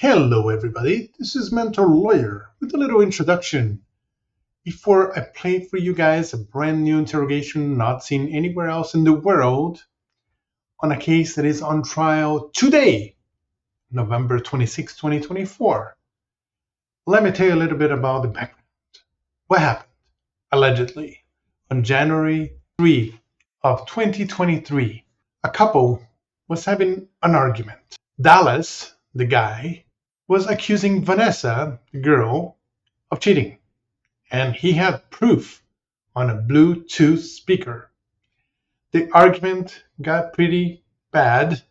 Hello everybody, this is Mentor Lawyer with a little introduction. Before I play for you guys a brand new interrogation not seen anywhere else in the world on a case that is on trial today, November 26, 2024, let me tell you a little bit about the background. What happened, allegedly, on January 3 of 2023, a couple was having an argument. Dallas, the guy, was accusing Vanessa, the girl, of cheating, and he had proof on a Bluetooth speaker. The argument got pretty bad.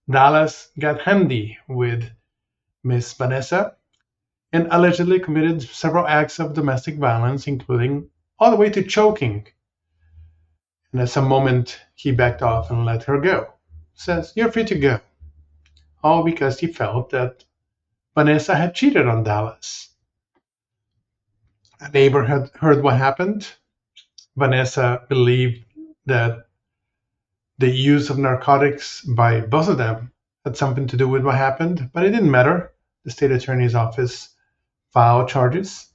Dallas got handy with Miss Vanessa and allegedly committed several acts of domestic violence, including all the way to choking. And at some moment, he backed off and let her go. Says, "You're free to go." All because he felt that Vanessa had cheated on Dallas. A neighbor had heard what happened. Vanessa believed that the use of narcotics by both of them had something to do with what happened, but it didn't matter. The state attorney's office filed charges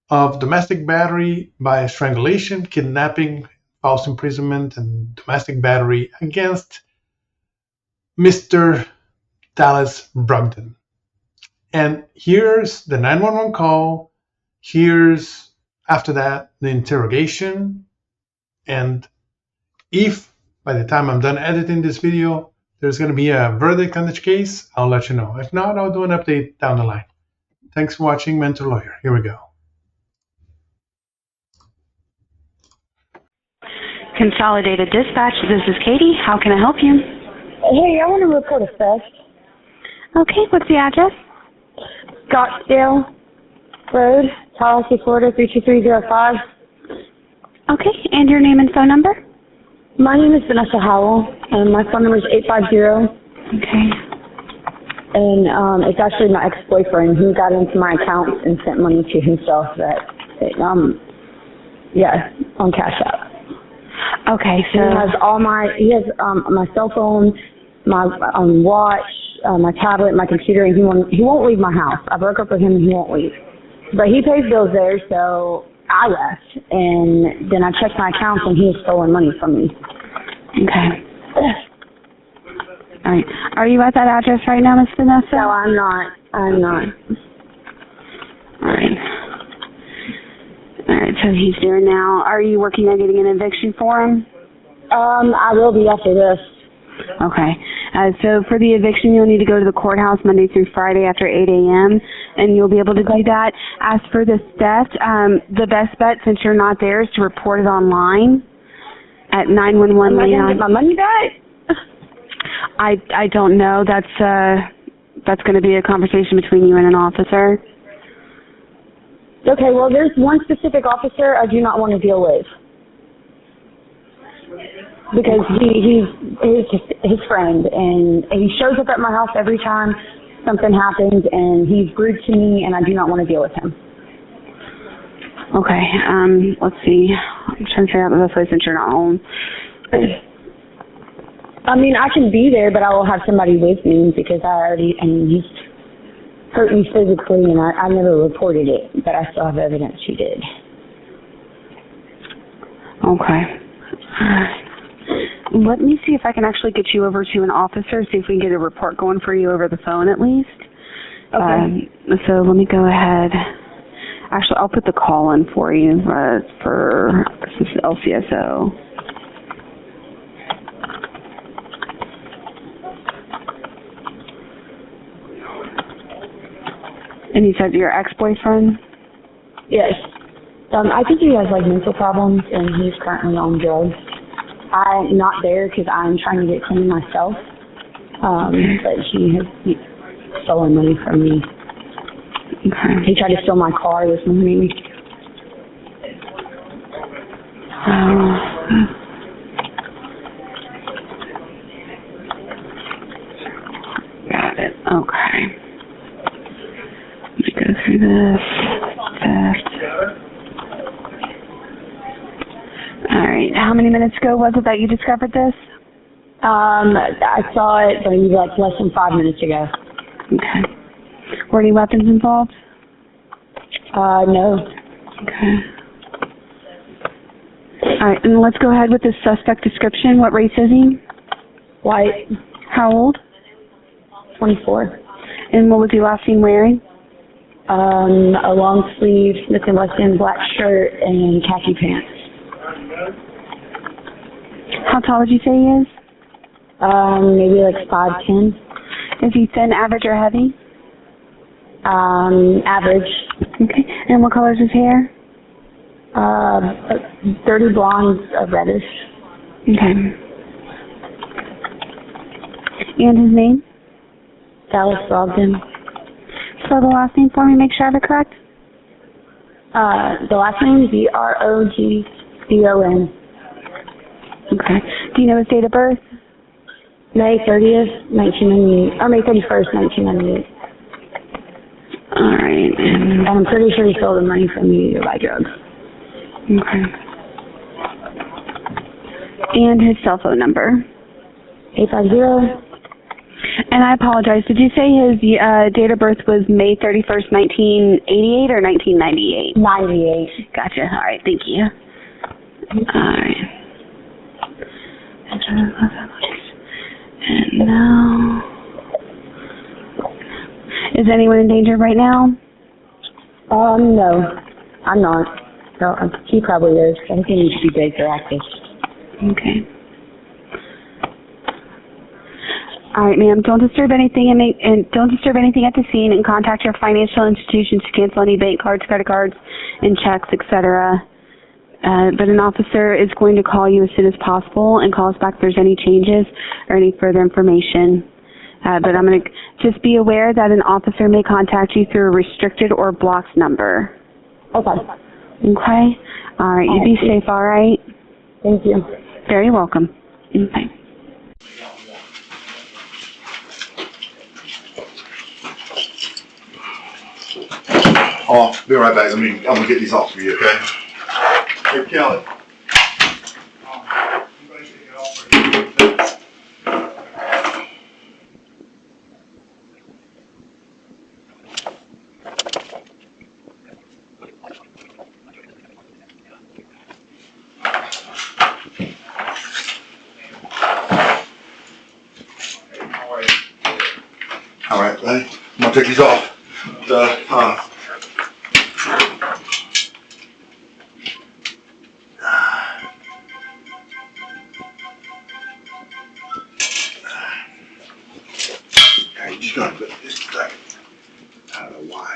of domestic battery by strangulation, kidnapping, false imprisonment, and domestic battery against Mr. Dallas Brogdon. And here's the 911 call. Here's, after that, the interrogation. And if by the time I'm done editing this video, there's going to be a verdict on this case, I'll let you know. If not, I'll do an update down the line. Thanks for watching Mentor Lawyer. Here we go. Consolidated Dispatch, this is Katie. How can I help you? Hey, I want to report a theft. Okay, what's the address? Scottsdale Road, Tallahassee, Florida, 32305. Okay, and your name and phone number? My name is Vanessa Howell, and my phone number is 850. Okay. And it's actually my ex-boyfriend. He got into my account and sent money to himself on Cash App. Okay, so He has my cell phone, my watch, my tablet, my computer, and he won't leave my house. I broke up with him and he won't leave. But he pays bills there, so I left. And then I checked my accounts and he has stolen money from me. Okay. All right. Are you at that address right now, Miss Vanessa? No, I'm not. All right. All right, so he's there now. Are you working on getting an eviction for him? I will be after this. Okay. So for the eviction, you'll need to go to the courthouse Monday through Friday after 8 a.m., and you'll be able to do that. As for the theft, the best bet, since you're not there, is to report it online at 911. Am I going to get my money back? I don't know. That's going to be a conversation between you and an officer. Okay, well, there's one specific officer I do not want to deal with. Because he's his friend, and he shows up at my house every time something happens, and he's rude to me, and I do not want to deal with him. Okay, let's see. I'm trying to figure out the best way since you're not home. I mean, I can be there, but I will have somebody with me because he's hurt me physically, and I never reported it, but I still have evidence he did. Okay. Let me see if I can actually get you over to an officer, see if we can get a report going for you over the phone at least. Okay. So let me go ahead. Actually, I'll put the call in for you for LCSO. And you said your ex-boyfriend? Yes. I think he has mental problems, and he's currently on drugs. I'm not there because I'm trying to get clean myself. But he has stolen money from me. Okay. He tried to steal my car this morning. Got it. Okay. Let me go through this. All right. How many minutes ago was it that you discovered this? I saw it maybe less than 5 minutes ago. Okay. Were any weapons involved? No. Okay. All right, and let's go ahead with the suspect description. What race is he? White. How old? 24. And what was he last seen wearing? A long sleeve Smith & Wesson black shirt and khaki pants. How tall would you say he is? Maybe like 5'10". Is he thin, average, or heavy? Average. Okay. And what color is his hair? Dirty blonde, reddish. Okay. And his name? Dallas Brogdon. Spell the last name for me, make sure I have it correct. The last name, Brogdon. Okay. Do you know his date of birth? May 30th, 1998. Or May 31st, 1998. All right. And I'm pretty sure he stole the money from me to buy drugs. Okay. And his cell phone number? 850. And I apologize, did you say his date of birth was May 31st, 1988 or 1998? 98. Gotcha. All right, thank you. All right. And now... Is anyone in danger right now? No. I'm not. No, he probably is. I think he needs to be big or active. Okay. All right, ma'am. Don't disturb anything and don't disturb anything at the scene, and contact your financial institutions to cancel any bank cards, credit cards, and checks, etc. But an officer is going to call you as soon as possible and call us back if there's any changes or any further information. But I'm going to just be aware that an officer may contact you through a restricted or blocked number. Okay. Okay? All right. You be safe, all right? Thank you. Very welcome. Bye. Oh, I'll be right back. I'm gonna get these off for you, okay? Hey, Kelly. All right, buddy. I'm gonna take these off. You just gotta put this back. I don't know why.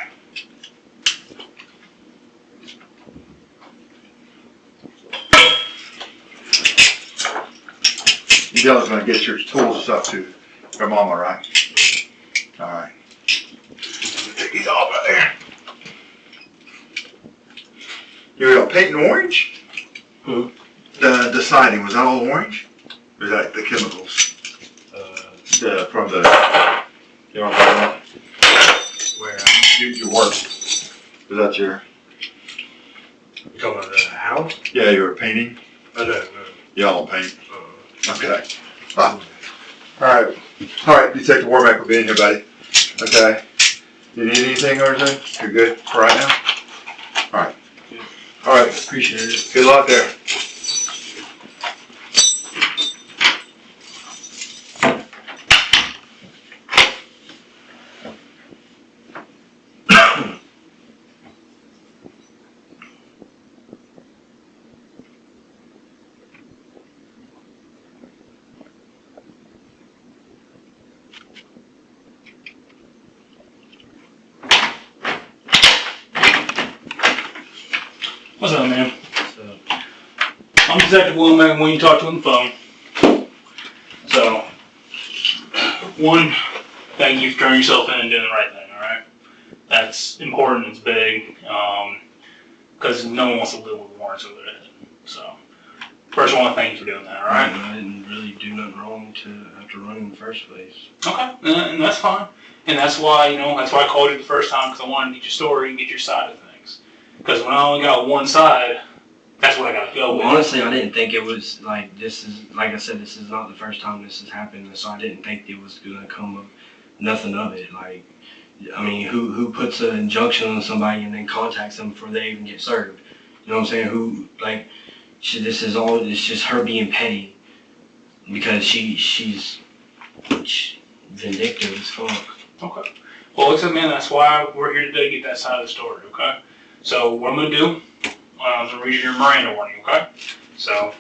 You guys gonna get your tools and stuff to your mama, right? All right. Take these off right there. You're painting orange? Who? The siding, was that all orange? Or is that the chemicals? From the, you know what I'm talking about? Where? Your work. Is that your, You talking about the house? yeah, you were painting? I don't know. Y'all paint? Okay. All right. All right, Detective Warmack will be in here, buddy. Okay. You need anything or anything? You're good for right now? All right. All right. Appreciate it. Good luck there. What's up, man? I'm Detective Wilmack when you talk to on the phone. So, one, thank you for turning yourself in and doing the right thing, alright? That's important, it's big, because no one wants to live with warrants over their head. So, first I want to thank you for doing that, alright? I didn't really do nothing wrong to have to run in the first place. Okay, and that's fine. And that's why, that's why I called you the first time, because I wanted to get your story and get your side of things. Because when I only got one side, that's what I got to go with. Honestly, I didn't think it was like this is, like I said, this is not the first time this has happened, so I didn't think it was going to come nothing of it. Like, I mean, who puts an injunction on somebody and then contacts them before they even get served? You know what I'm saying? This is all, it's just her being petty because she's vindictive as fuck. Okay. Well, listen, man, that's why we're here today to get that side of the story, okay? So what I'm going to do, I'm going to read you your Miranda warning, okay? So,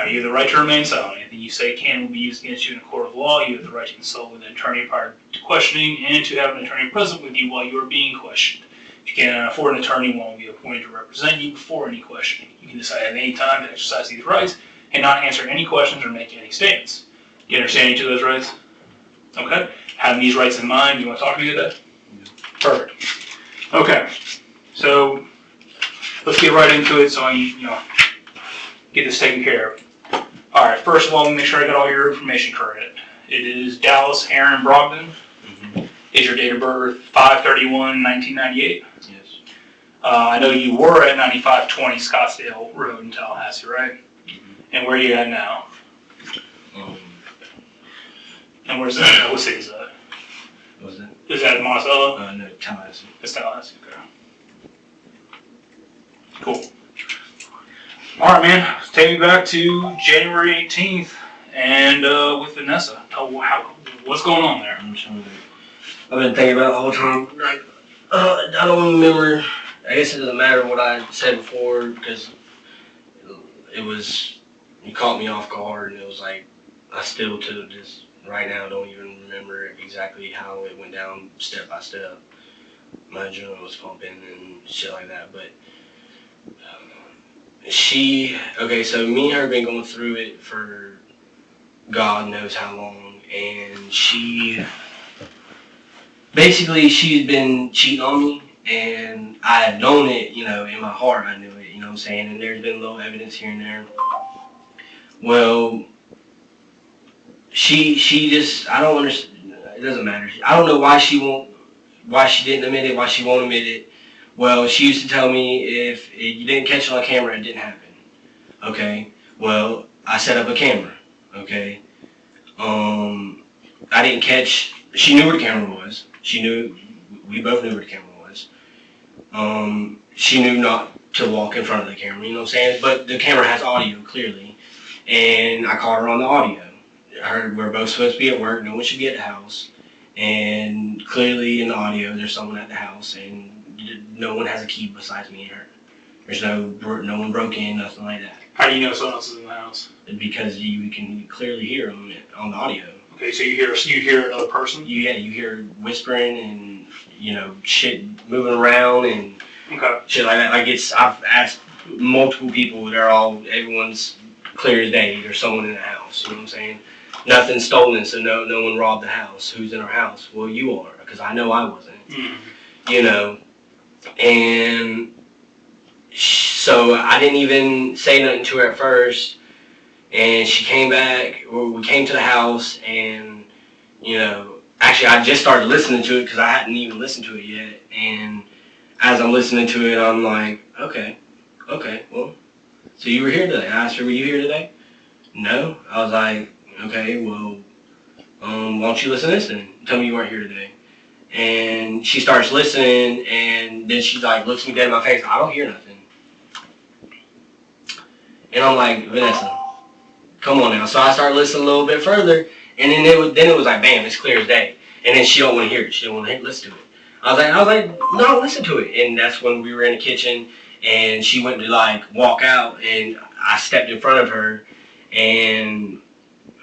you have the right to remain silent. Anything you say will be used against you in a court of law. You have the right to consult with an attorney prior to questioning and to have an attorney present with you while you are being questioned. If you cannot afford an attorney, one will be appointed to represent you before any questioning. You can decide at any time to exercise these rights and not answer any questions or make any statements. Do you understand each of those rights? Okay. Having these rights in mind, you want to talk to me today? Yeah. Perfect. Okay. So let's get right into it so I get this taken care of. All right. First of all, let me make sure I got all your information correct. It is Dallas Aaron Brogdon. Mm-hmm. Is your date of birth 5/31/1998? Yes. I know you were at 9520 Scottsdale Road in Tallahassee, right? Mm-hmm. And where are you at now? And where's that? What city is that? What's that? Is that Monticello? No, Tallahassee. It's Tallahassee, okay. Cool. Alright, man. Take me back to January 18th and with Vanessa. What's going on there? I'm trying to think. I've been thinking about it the whole time. Like, I don't remember. I guess it doesn't matter what I said before because it was, you caught me off guard and it was like, I still to this right now don't even remember exactly how it went down step by step. My adrenaline was pumping and shit like that, but so me and her have been going through it for God knows how long, and she'd been cheating on me, and I had known it, in my heart I knew it, you know what I'm saying, and there's been little evidence here and there. Well, she just, I don't understand, it doesn't matter. I don't know why she didn't admit it, why she won't admit it. Well, she used to tell me if you didn't catch it on camera, it didn't happen. Okay, well, I set up a camera, okay. I didn't catch, she knew where the camera was. We both knew where the camera was. She knew not to walk in front of the camera, you know what I'm saying? But the camera has audio, clearly. And I caught her on the audio. We're both supposed to be at work, no one should be at the house. And clearly in the audio, there's someone at the house, and no one has a key besides me and her. There's no one broke in, nothing like that. How do you know someone else is in the house? Because you can clearly hear them on the audio. Okay, so you hear another person? You hear whispering and shit moving around and shit like that. Like I've asked multiple people, everyone's clear as day. There's someone in the house. You know what I'm saying? Nothing's stolen, so no one robbed the house. Who's in our house? Well, you are, because I know I wasn't. Mm. And so I didn't even say nothing to her at first. And she came back, or we came to the house, and, actually I just started listening to it because I hadn't even listened to it yet. And as I'm listening to it, I'm like, okay, well, so you were here today. I asked her, were you here today? No. I was like, okay, well, why don't you listen to this then? Tell me you weren't here today. And she starts listening, and then she looks me dead in my face. I don't hear nothing. And I'm like, Vanessa, come on now. So I started listening a little bit further, and then it was like, bam, it's clear as day. And then she don't want to hear it. She don't want to listen to it. I was like, no, listen to it. And that's when we were in the kitchen, and she went to walk out, and I stepped in front of her, and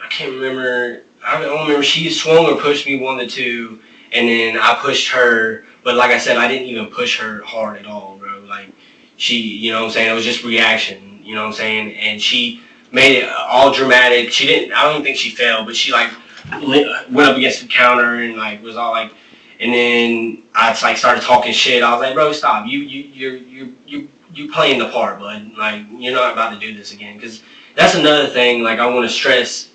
I can't remember. I don't remember. She swung or pushed me, one of the two, and then I pushed her. But like I said, I didn't even push her hard at all, bro. She, you know what I'm saying? It was just reaction, you know what I'm saying? And she made it all dramatic. She didn't. I don't even think she fell, but she went up against the counter and was all and then I started talking shit. I was like, bro, stop. You playing the part, bud. You're not about to do this again. Because that's another thing. I want to stress.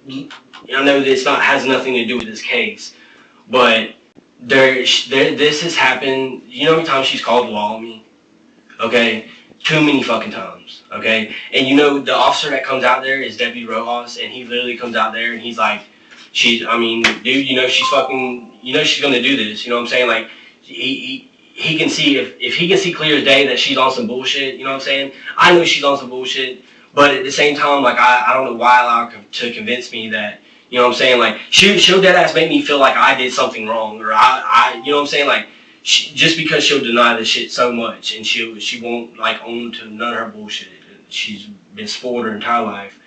I know that has nothing to do with this case, but this has happened. You know how many times she's called law on me? Okay, too many fucking times. Okay, and the officer that comes out there is Deputy Rojas, and he literally comes out there and he's like, I mean, dude, you know she's fucking, you know she's gonna do this. You know what I'm saying? Like, he can see if he can see clear as day that she's on some bullshit. You know what I'm saying? I know she's on some bullshit, but at the same time, like I don't know why allow her to convince me that. You know what I'm saying? Like she'll dead ass make me feel like I did something wrong, or I you know what I'm saying? Like just because she'll deny the shit so much, and she won't like own to none of her bullshit. She's been spoiled her entire life.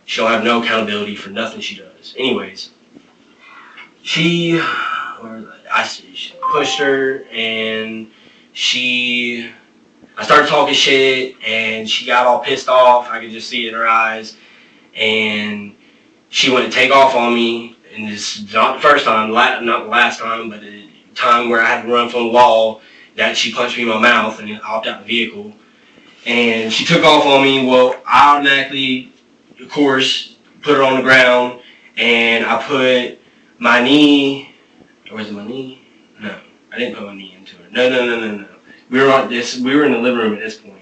She'll have no accountability for nothing she does. Anyways, I pushed her, and I started talking shit, and she got all pissed off. I could just see it in her eyes, and she went to take off on me, and this is not the first time, not the last time, but the time where I had to run from the wall, that she punched me in my mouth and hopped out the vehicle. And she took off on me. Well, I automatically, of course, put her on the ground, and I put my knee, or was it my knee? No, I didn't put my knee into her. No. We were in the living room at this point.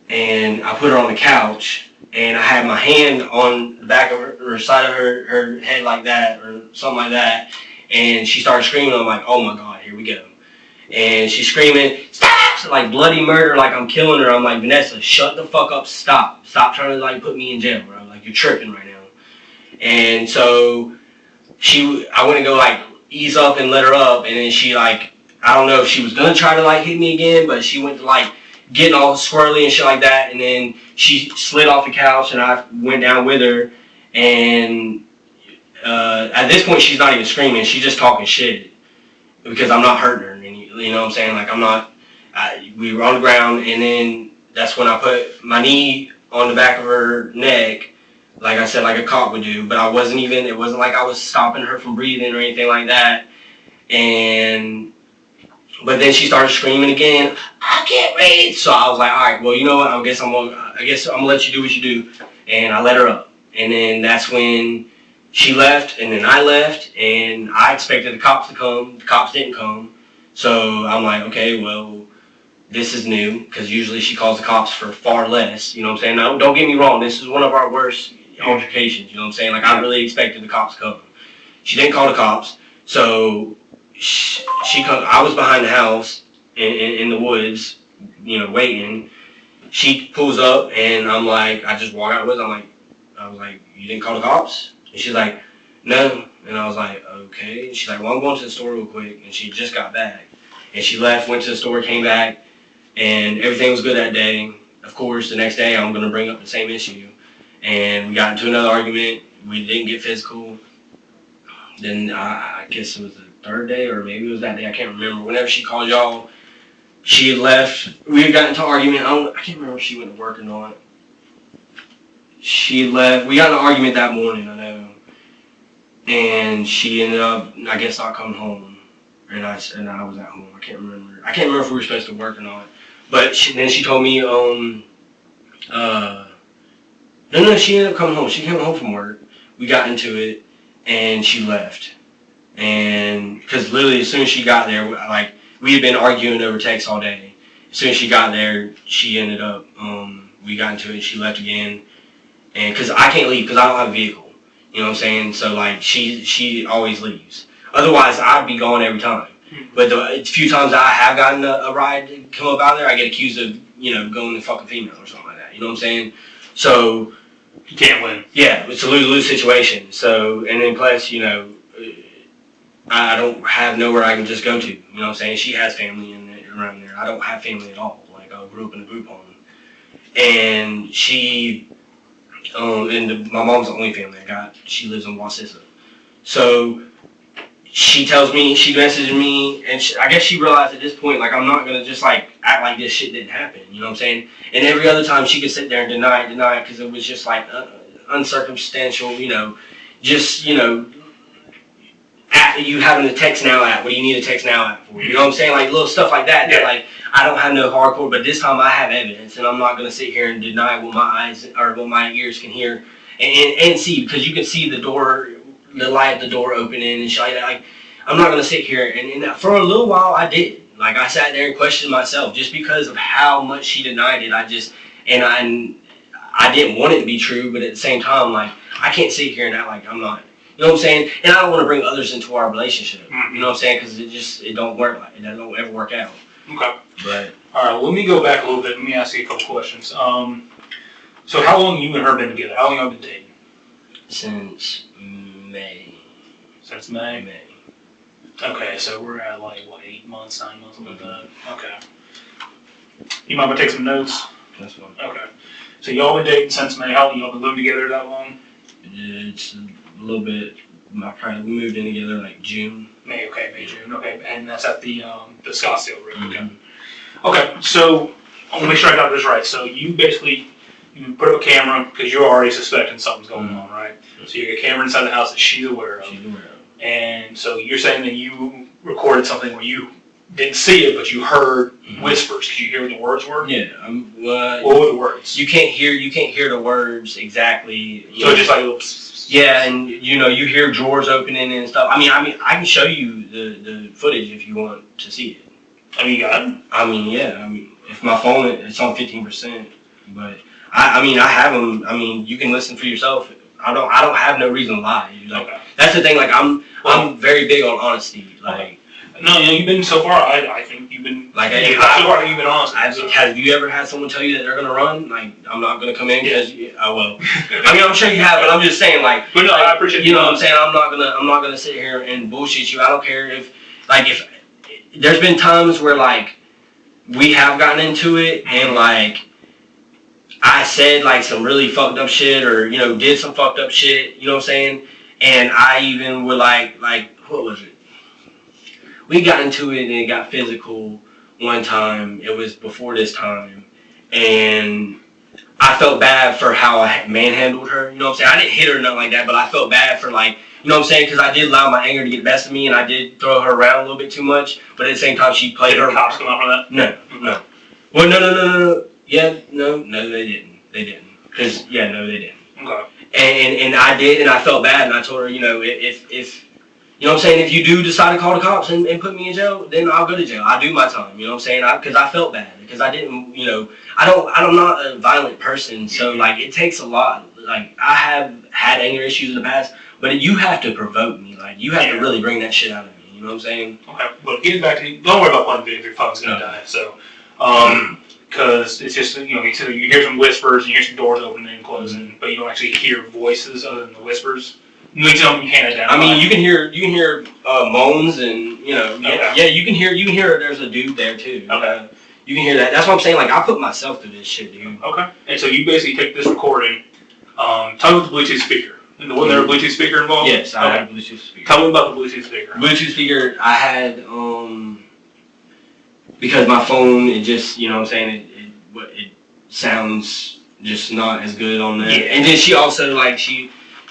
And I put her on the couch, and I had my hand on the back of her side of her head like that, or something like that. And she started screaming. I'm like, oh my God, here we go. And she's screaming, stop! Like bloody murder, like I'm killing her. I'm like, Vanessa, shut the fuck up, stop trying to like put me in jail, bro. Like you're tripping right now. And so I went to go like ease up and let her up, and then she like, I don't know if she was gonna try to like hit me again, but she went to like getting all squirrely and shit like that, and then she slid off the couch, and I went down with her, and at this point she's not even screaming, she's just talking shit because I'm not hurting her. You know what I'm saying? Like we were on the ground, and then that's when I put my knee on the back of her neck, like I said, like a cop would do. But it wasn't like I was stopping her from breathing or anything like that. But then she started screaming again, I can't breathe. So I was like, all right, well, you know what? I guess I'm gonna let you do what you do. And I let her up. And then that's when she left, and then I left, and I expected the cops to come. The cops didn't come. So I'm like, okay, well, this is new, because usually she calls the cops for far less. You know what I'm saying? Now, don't get me wrong. This is one of our worst altercations. You know what I'm saying? Like, I really expected the cops to come. She didn't call the cops. So I was behind the house in the woods, you know, waiting. She pulls up, and I'm like, I just walk out of the woods. I was like, you didn't call the cops? And she's like, no. And I was like, okay. And she's like, well, I'm going to the store real quick. And she just got back. And she left, went to the store, came back, and everything was good that day. Of course, the next day, I'm going to bring up the same issue. And we got into another argument. We didn't get physical. Then I guess it was the third day, or maybe it was that day. I can't remember. Whenever she called y'all, she had left. We had gotten into an argument. I can't remember if she went to work or not. She left. We got in an argument that morning, I know. And she ended up, I guess, not coming home. And I was at home. I can't remember if we were supposed to work or not. But then she told me, no, she ended up coming home. She came home from work. We got into it, and she left. And, because literally as soon as she got there, like, we had been arguing over text all day. As soon as she got there, she ended up, we got into it, she left again. And, because I can't leave, because I don't have a vehicle. You know what I'm saying? So, like, she always leaves. Otherwise, I'd be gone every time. But the few times I have gotten a ride to come up out there, I get accused of, you know, going to fucking female or something like that. You know what I'm saying? So, you can't win. Yeah, it's a lose-lose situation. So, and then plus, you know, I don't have nowhere I can just go to. You know what I'm saying? She has family around there. I don't have family at all. Like, I grew up in a group home. And she... my mom's the only family I got. She lives in Wasissa. So she messages me, and I guess she realized at this point, like, I'm not going to just, like, act like this shit didn't happen. You know what I'm saying? And every other time she could sit there and deny it, because it was just, like, uncircumstantial, you know, just, you know, you having a text now app. What do you need a text now app for? You know what I'm saying? Like, little stuff like that. Yeah. That, like, I don't have no hardcore, but this time I have evidence, and I'm not going to sit here and deny what my eyes or what my ears can hear and see, because you can see the light of the door opening and shit like that. Like, I'm not going to sit here, and for a little while I did. Like, I sat there and questioned myself just because of how much she denied it. I didn't want it to be true, but at the same time, like, I can't sit here and act like I'm not, You know what I'm saying? And I don't want to bring others into our relationship. You know what I'm saying? Because it don't work like it. That don't ever work out. Okay. But all right. Well, let me go back a little bit. Let me ask you a couple questions. So how long you and her been together? How long have you been dating? Since May. Since May. May. Okay, so we're at like what, 8 months, 9 months, something like that. Okay. You might want to take some notes. That's fine. Okay. So y'all been dating since May. How long y'all been living together that long? It's a little bit. We moved in together like June. May, June. Okay, and that's at the Scottsdale room. Okay. Mm-hmm. Okay, so I want to make sure I got this right. So you basically put up a camera because you're already suspecting something's going on, right? So you got a camera inside the house that she's aware of. She's aware of. And so you're saying that you recorded something where you didn't see it, but you heard whispers. Could you hear what the words were? Yeah. What were the words? You can't hear the words exactly. So it's just like a little. Yeah, and you hear drawers opening and stuff. I mean, I can show you the footage if you want to see it. I mean, you got it? I mean, yeah. I mean, if my phone it's on 15%, but I have them. I mean, you can listen for yourself. I don't have no reason to lie. Like, okay. That's the thing. Like I'm very big on honesty. Like. Okay. No, you've been so far. I think you've been like so far. You've been honest. Have you ever had someone tell you that they're gonna run? Like I'm not gonna come in because I will. I mean, I'm sure you have, but I'm just saying like. But no, like, I appreciate. You know what I'm saying? I'm not gonna sit here and bullshit you. I don't care if there's been times where like we have gotten into it and like I said like some really fucked up shit or did some fucked up shit. You know what I'm saying? And I even would like what was it? We got into it and it got physical one time. It was before this time. And I felt bad for how I manhandled her. You know what I'm saying? I didn't hit her or nothing like that, but I felt bad for like, you know what I'm saying? Because I did allow my anger to get the best of me and I did throw her around a little bit too much. But at the same time, she played her. Did the cops come out for that? No. Well, no. Yeah, no, they didn't. They didn't. Because, yeah, no, they didn't. Okay. And I did, and I felt bad, and I told her, if you know what I'm saying, if you do decide to call the cops and put me in jail, then I'll go to jail. I'll do my time, you know what I'm saying? Because I felt bad, because I didn't, I'm not a violent person, so, like, it takes a lot. Like, I have had anger issues in the past, but you have to provoke me. Like, you have to really bring that shit out of me, you know what I'm saying? Okay, but getting back to, don't worry about playing video if your phone's going to die, so, because it's just, you hear some whispers, and you hear some doors opening and closing, but you don't actually hear voices other than the whispers. You can't identify. I mean, you can hear moans and yeah, you can hear there's a dude there too. Okay. You can hear that. That's what I'm saying. Like I put myself through this shit, dude. Okay. And so you basically take this recording. Tell me about the Bluetooth speaker. Was there a Bluetooth speaker involved? Yes, I had a Bluetooth speaker. Tell me about the Bluetooth speaker. Bluetooth speaker, I had because my phone, it just what I'm saying, it sounds just not as good on there. Yeah. And then she also like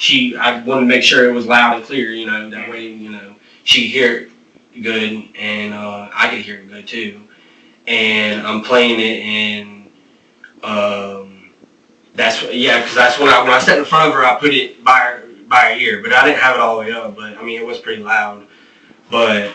I wanted to make sure it was loud and clear, that way, she could hear it good and I could hear it good too. And I'm playing it and because when I sat in front of her, I put it by her ear, but I didn't have it all the way up, but I mean, it was pretty loud. But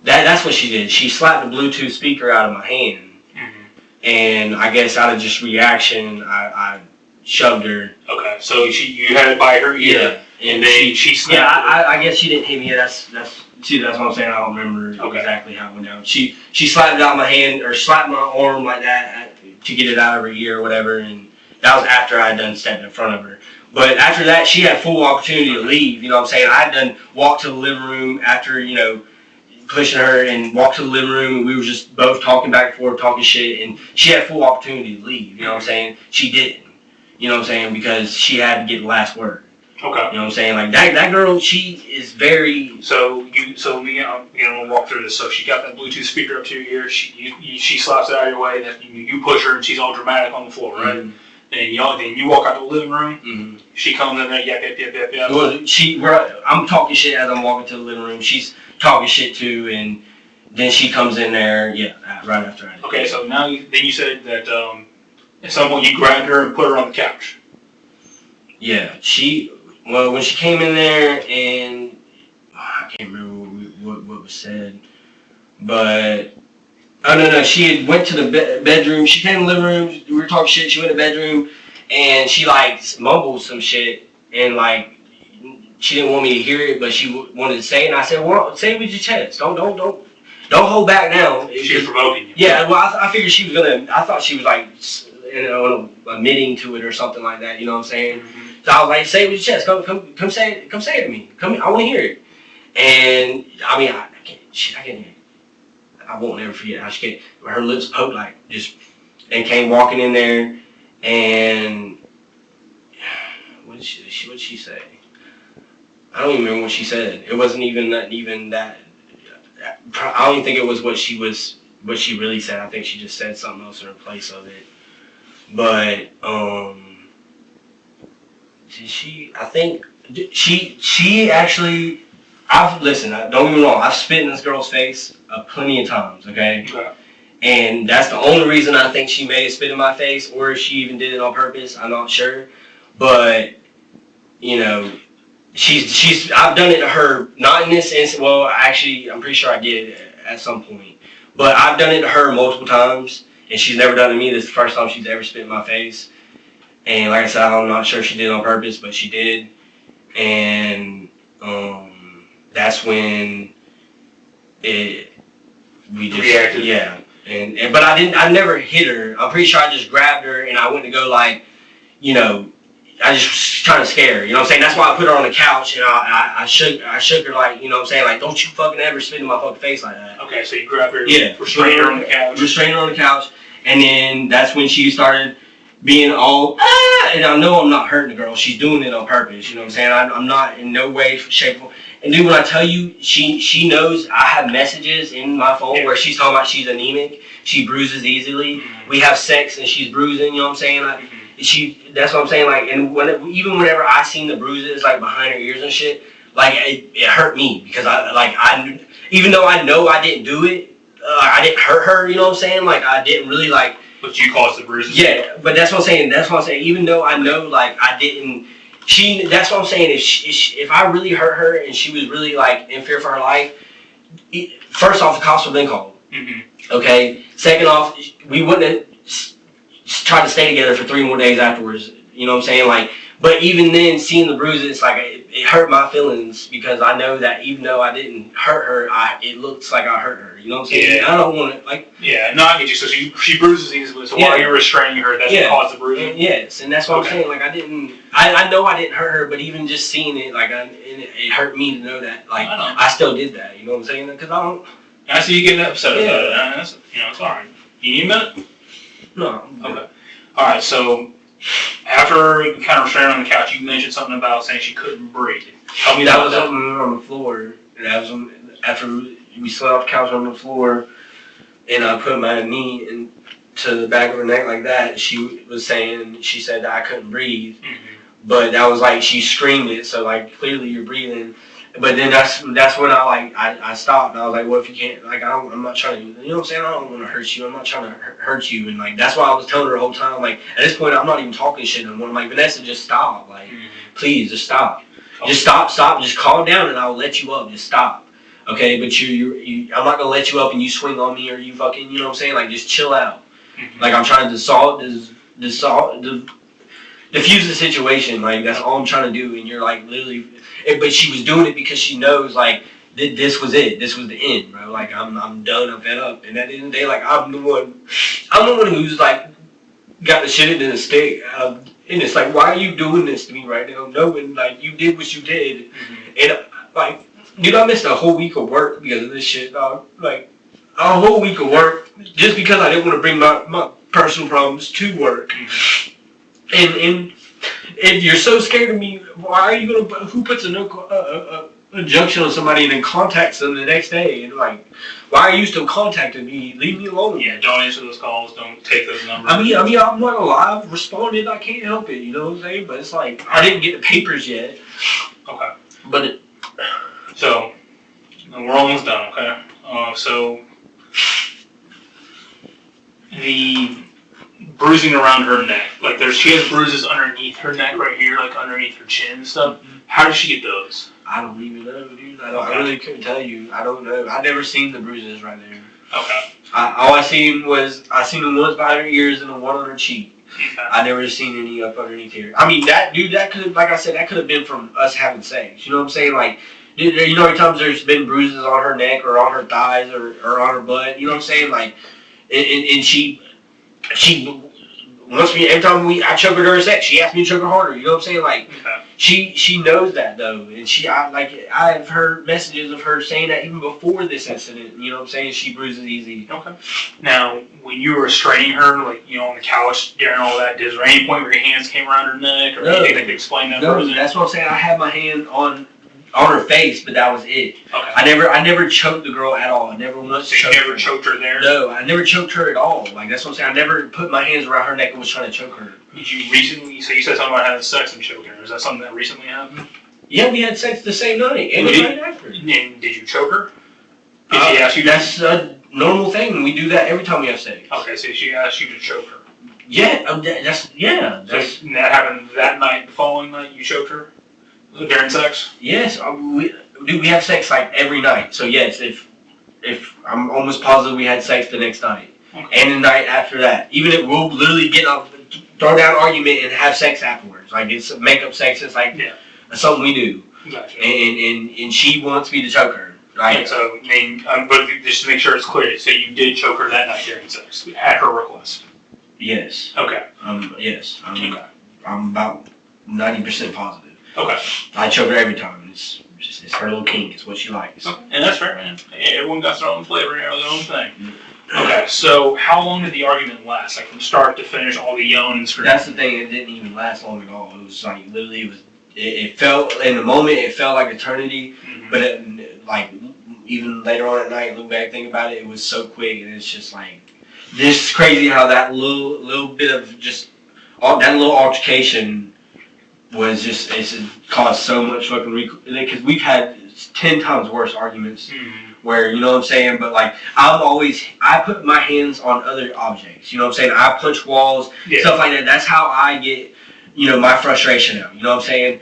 that's what she did. She slapped the Bluetooth speaker out of my hand. Mm-hmm. And I guess out of just reaction, I shoved her. Okay, so you had it by her ear, and then she snapped. Yeah, I guess she didn't hit me. That's what I'm saying. I don't remember exactly how it went down. She slapped it out of my hand or slapped my arm like that to get it out of her ear or whatever, and that was after I had done stepping in front of her. But after that, she had full opportunity to leave. You know what I'm saying? I had done walked to the living room after pushing her and walked to the living room, and we were just both talking back and forth, talking shit, and she had full opportunity to leave. You know what I'm saying? She didn't. You know what I'm saying? Because she had to get the last word. Okay. You know what I'm saying? Like that girl, she is very. So we we'll walk through this. So she got that Bluetooth speaker up to your ear. She slaps it out of your way. Then you push her, and she's all dramatic on the floor, right? Mm-hmm. Then you walk out to the living room. Mm-hmm. She comes in there, yap. Well, I'm talking shit as I'm walking to the living room. She's talking shit too, and then she comes in there, right after I. Okay, so now you said that at some point you grabbed her and put her on the couch. Yeah, when she came in there and I can't remember what was said, but no, she had went to the bedroom. She came in the living room. We were talking shit. She went to the bedroom and she like mumbled some shit and like she didn't want me to hear it, but she wanted to say it. And I said, well, say it with your chest. Don't hold back now. She was provoking you. Yeah, well, I figured she was gonna. I thought she was like, admitting to it or something like that. You know what I'm saying? Mm-hmm. So I was like, say it with your chest. Come say it. Come say it to me. I want to hear it. And I mean, I can't. I won't never forget how she came. Her lips poked like just, and came walking in there, and what did she say? I don't even remember what she said. It wasn't even that. I don't even think it was what she really said. I think she just said something else in place of it. But she actually. Don't get me wrong. I've spit in this girl's face plenty of times. Okay. And that's the only reason I think she may have spit in my face, or if she even did it on purpose. I'm not sure. But you know. I've done it to her, not in this instance. Well, actually, I'm pretty sure I did at some point. But I've done it to her multiple times, and she's never done it to me. This is the first time she's ever spit in my face. And like I said, I'm not sure she did it on purpose, but she did. And that's when we just reacted. Yeah. But I never hit her. I'm pretty sure I just grabbed her and I went to go like, you know. I just was trying to scare her, you know what I'm saying? That's why I put her on the couch and I shook her like, you know what I'm saying? Like, don't you fucking ever spit in my fucking face like that. Okay, so you grabbed her, yeah, restrained her on the couch. Restrained her on the couch, and then that's when she started being all, and I know I'm not hurting the girl. She's doing it on purpose, you know what I'm saying? I'm not in no way, shape, or and dude, when I tell you, she knows I have messages in my phone where she's talking about she's anemic, she bruises easily, we have sex and she's bruising, you know what I'm saying? That's what I'm saying, like, and even whenever I seen the bruises, like, behind her ears and shit, like, it hurt me, because even though I know I didn't do it, I didn't hurt her, you know what I'm saying, like, I didn't really, like. But you caused the bruises? Yeah, but that's what I'm saying, even though I know, like, I didn't, that's what I'm saying, if I really hurt her, and she was really, like, in fear for her life, first off, the cops would have been called, okay, second off, we wouldn't have tried to stay together for 3 more days afterwards, you know what I'm saying, like, but even then, seeing the bruises, like, it hurt my feelings, because I know that even though I didn't hurt her, it looks like I hurt her, you know what I'm saying, I don't want to, like. Yeah, no, I get you, so she bruises easily, so while you're restraining her, that's what caused the bruising? Yes, and that's what I'm saying, like, I know I didn't hurt her, but even just seeing it, like, it hurt me to know that, like, I still did that, you know what I'm saying, because I see you getting upset about it, that's, you know, it's alright. You need a minute? No. Okay. Alright, so after you kind of restrained her on the couch, you mentioned something about saying she couldn't breathe. Tell me that was on the floor. And that was after we slept off the couch on the floor, and I put my knee into the back of her neck like that. She said that I couldn't breathe, but that was like she screamed it. So like clearly you're breathing. But then that's when I stopped. And I was like, well, if you can't, like, I'm not trying to, you know what I'm saying? I don't want to hurt you. I'm not trying to hurt you. And like, that's why I was telling her the whole time. Like, at this point, I'm not even talking shit anymore. I'm like, Vanessa, just stop. Like, please, just stop. Okay. Just stop. Just calm down, and I'll let you up. Just stop. Okay, but I'm not gonna let you up and you swing on me or you fucking, you know what I'm saying? Like, just chill out. Like, I'm trying to diffuse the situation. Like, that's all I'm trying to do. And you're like, literally. But she was doing it because she knows, like, this was it. This was the end, bro. Like, I'm done. I'm fed up. And at the end of the day, like, I'm the one who's, like, got the shit in the stick. And it's like, why are you doing this to me right now? Knowing, like, you did what you did. And, like, dude, I missed a whole week of work because of this shit, dog. Like, a whole week of work just because I didn't want to bring my personal problems to work. And if you're so scared of me, why are you gonna? Who puts an injunction on somebody and then contacts them the next day? And like, why are you still contacting me? Leave me alone. Yeah, don't answer those calls. Don't take those numbers. I mean, I'm not gonna lie. I've responded. I can't help it. You know what I'm saying? But it's like I didn't get the papers yet. Okay. But so we're almost done. Okay. So the bruising around her neck, like she has bruises underneath her neck right here, like underneath her chin and stuff. How did she get those? I don't even know, dude. I really couldn't tell you. I don't know. I never seen the bruises right there. Okay. All I seen the ones behind her ears and the one on her cheek. Okay. I never seen any up underneath here. I mean, that could, like I said, that could have been from us having sex. You know what I'm saying? Like, you know, how many times there's been bruises on her neck or on her thighs or on her butt. You know what I'm saying? Like, and she wants me every time I choke her during sex. She asks me to choke her harder. You know what I'm saying? Like, Okay. she knows that though, and I've heard messages of her saying that even before this incident. You know what I'm saying? She bruises easy. Okay. Now, when you were restraining her, like, you know, on the couch during all that, is there any point where your hands came around her neck or anything that could explain that? No, that's what I'm saying. I had my hand on her face, but that was it. Okay. I never choked the girl at all. I never once. So you never choked her there? No, I never choked her at all. Like, that's what I'm saying. I never put my hands around her neck and was trying to choke her. Did you recently? So you said something about having sex and choking her. Is that something that recently happened? Yeah, we had sex the same night and the night after. And did you choke her? Did she ask you? That's a normal thing. We do that every time we have sex. Okay, so she asked you to choke her. Yeah, that's. So that happened that night. The following night, you choked her during sex. Yes, we have sex like every night. So yes, if I'm almost positive we had sex the next night and the night after that. Even if we'll literally get up, throw down an argument and have sex afterwards. Like, it's makeup sex. It's like something we do. Gotcha. And she wants me to choke her. Right. So, I mean, but just to make sure it's clear, so you did choke her that night during sex at her request. Yes. Okay. Yes. Okay. I'm about 90% positive. Okay. I choke her every time. It's her little kink. It's what she likes. Okay. And that's fair, man. Everyone got their own flavor and their own thing. Okay, so how long did the argument last? Like, from start to finish, all the yelling and screaming? That's the thing. It didn't even last long at all. It was like, literally, it felt, in the moment, it felt like eternity. Mm-hmm. But like, even later on at night, look back, think about it, it was so quick. And it's just like, this is crazy how that little bit of just, that little altercation was just, it's caused so much fucking, because we've had 10 times worse arguments. Mm-hmm. Where, you know what I'm saying, but like, I put my hands on other objects, you know what I'm saying, I punch walls, stuff like that. That's how I get, you know, my frustration out, you know what I'm saying,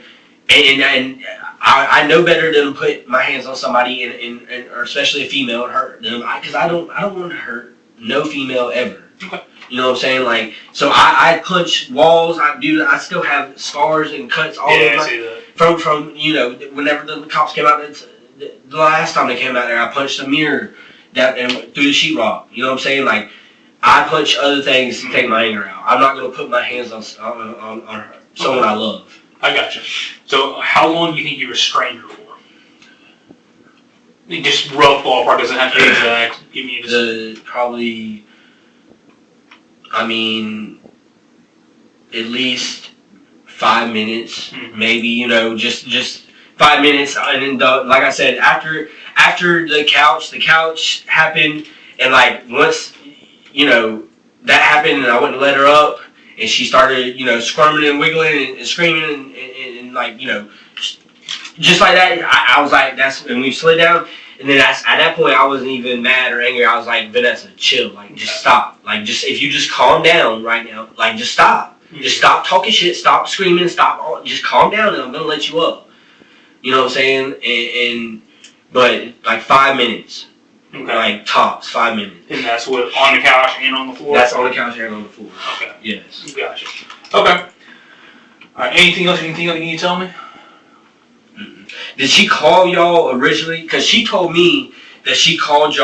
and I know better than to put my hands on somebody, and or especially a female, and hurt them, because I don't want to hurt no female ever. Okay. You know what I'm saying, like, so I punch walls, I still have scars and cuts all over, like, from, you know, whenever the cops came out, the last time they came out there, I punched a mirror and through the sheetrock. You know what I'm saying? Like, I punch other things to take my anger out. I'm not gonna put my hands on someone I love. I gotcha. So, how long do you think you restrained her for? Just rough ballpark, doesn't have to be exact. Give me just probably. I mean, at least 5 minutes, maybe. You know, just 5 minutes, and then like I said, after the couch happened, and like once, you know, that happened, and I wouldn't let her up, and she started, you know, squirming and wiggling and screaming and like, you know, just like that. I was like, and we slid down, and then at that point I wasn't even mad or angry. I was like, Vanessa, chill, like just stop, like if you just calm down right now, like just stop, just stop talking shit, stop screaming, just calm down, and I'm gonna let you up. You know what I'm saying? But like 5 minutes. Okay. Like tops, 5 minutes. And that's what, on the couch and on the floor? That's on the couch and on the floor. Okay. Yes. Gotcha. Okay. Alright, anything else you need to tell me? Mm-mm. Did she call y'all originally? Because she told me that she called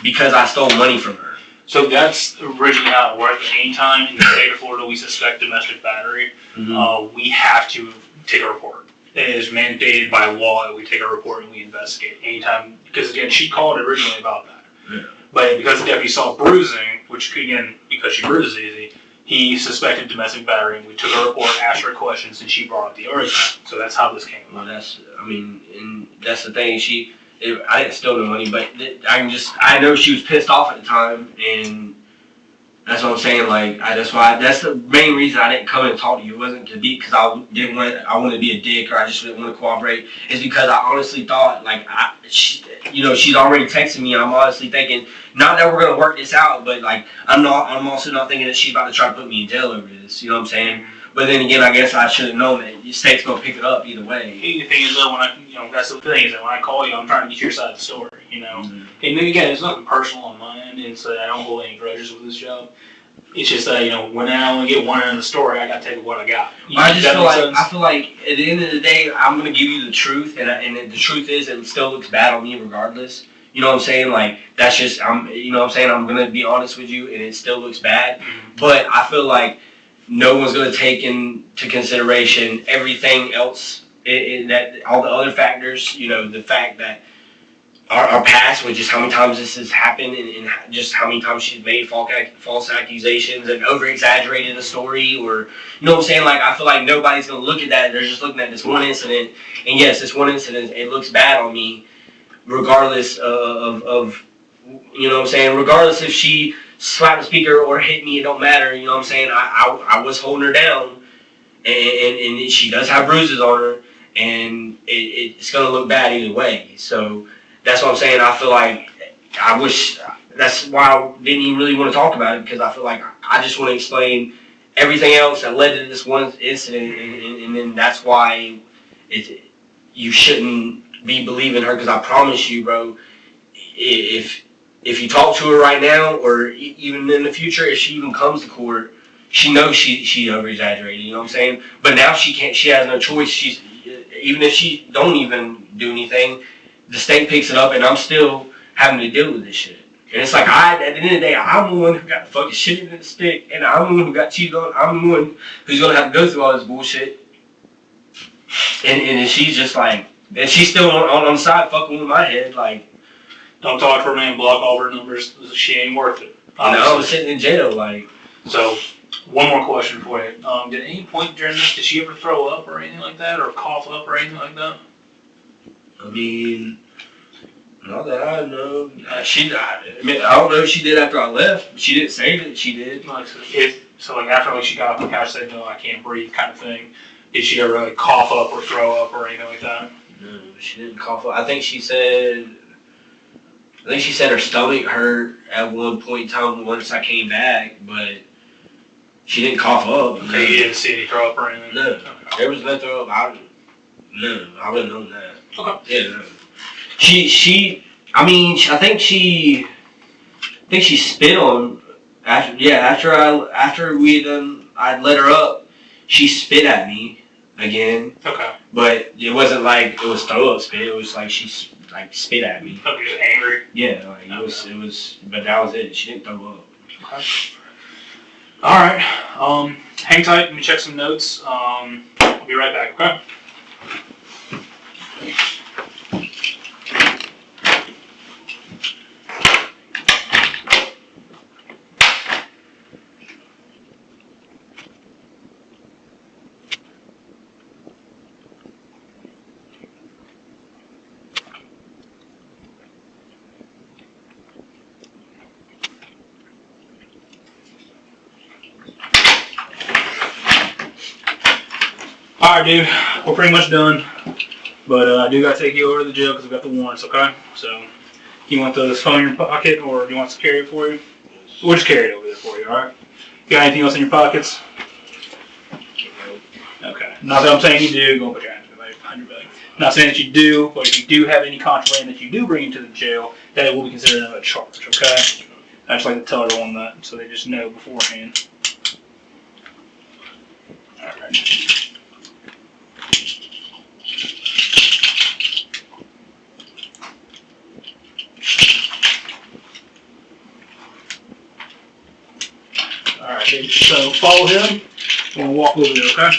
because I stole money from her. So that's originally how it worked. Anytime in the state of Florida we suspect domestic battery, we have to take a report. It is mandated by law that we take a report and we investigate anytime, because again, she called originally about that. Yeah. But because the deputy saw bruising, which again, because she bruises easy, he suspected domestic battery, and we took a report, asked her questions, and she brought up the argument. So that's how this came about. Well, and that's the thing, I didn't steal the money, but I know she was pissed off at the time, and that's what I'm saying. Like, that's the main reason I didn't come and talk to you. It wasn't to be because I wanted to be a dick, or I just didn't want to cooperate. It's because I honestly thought, like, she's already texting me. I'm honestly thinking, not that we're gonna work this out, but like, I'm also not thinking that she's about to try to put me in jail over this. You know what I'm saying? But then again, I guess I should have known that the state's gonna pick it up either way. The thing is, though, that's the thing is that when I call you, I'm trying to get your side of the story. You know, and then again, it's nothing personal on my end, and so I don't hold any grudges with this job. It's just that, when I only get one end of the story, I gotta take what I got. I feel like at the end of the day, I'm gonna give you the truth, and the truth is, it still looks bad on me regardless. You know what I'm saying? Like, that's just, you know what I'm saying? I'm gonna be honest with you, and it still looks bad. Mm-hmm. But I feel like no one's gonna take into consideration everything else, that all the other factors. The fact that our past, with just how many times this has happened, and just how many times she's made false accusations and over exaggerated the story, or you know what I'm saying? Like, I feel like nobody's gonna look at that. They're just looking at this one incident, and yes, this one incident, it looks bad on me, regardless of you know what I'm saying. Regardless if she slapped the speaker or hit me, it don't matter. You know what I'm saying? I was holding her down, and she does have bruises on her, and it's gonna look bad either way. So. That's what I'm saying. I feel like I wish. That's why I didn't even really want to talk about it, because I feel like I just want to explain everything else that led to this one incident, and then that's why you shouldn't be believing her. Because I promise you, bro, if you talk to her right now, or even in the future, if she even comes to court, she knows she over exaggerated. You know what I'm saying? But now she can't. She has no choice. Even if she don't even do anything. The state picks it up, and I'm still having to deal with this shit. And it's like, at the end of the day, I'm the one who got the fucking shit in the stick, and I'm the one who got cheated on. I'm the one who's gonna have to go through all this bullshit. And she's just like, and she's still on the side fucking with my head, like. Don't talk to her, man. Block all her numbers. She ain't worth it. Obviously. No, I'm sitting in jail, like. So, one more question for you. Did at any point during this, did she ever throw up or anything like that, or cough up or anything like that? I mean, not that I know. I don't know if she did after I left. She didn't say that she did. So after she got off the couch, said, "No, I can't breathe," kind of thing. Did she ever cough up or throw up or anything like that? No, she didn't cough up. I think she said her stomach hurt at one point in time once I came back, but she didn't cough up. Okay, you didn't see any throw up or anything? No, there was no throw up. I wouldn't know that. Okay. Yeah. I think she spit on after we I'd let her up, she spit at me again. Okay. But it wasn't like it was throw up spit. It was like she spit at me. Okay, just angry. Yeah, like it was. But that was it. She didn't throw up. Okay. All right. Hang tight. Let me check some notes. I'll be right back. Okay. Alright, dude, we're pretty much done, but I do gotta take you over to the jail because we got the warrants, okay? So, you want this phone in your pocket, or do you want us to carry it for you? We'll just carry it over there for you, alright? Got anything else in your pockets? Okay. Not that I'm saying you do, go put your hands behind your back. Not saying that you do, but if you do have any contraband that you do bring into the jail, that will be considered a charge, okay? I just like to tell everyone that, so they just know beforehand. Alright. Alright, so follow him, and we'll walk over there, okay?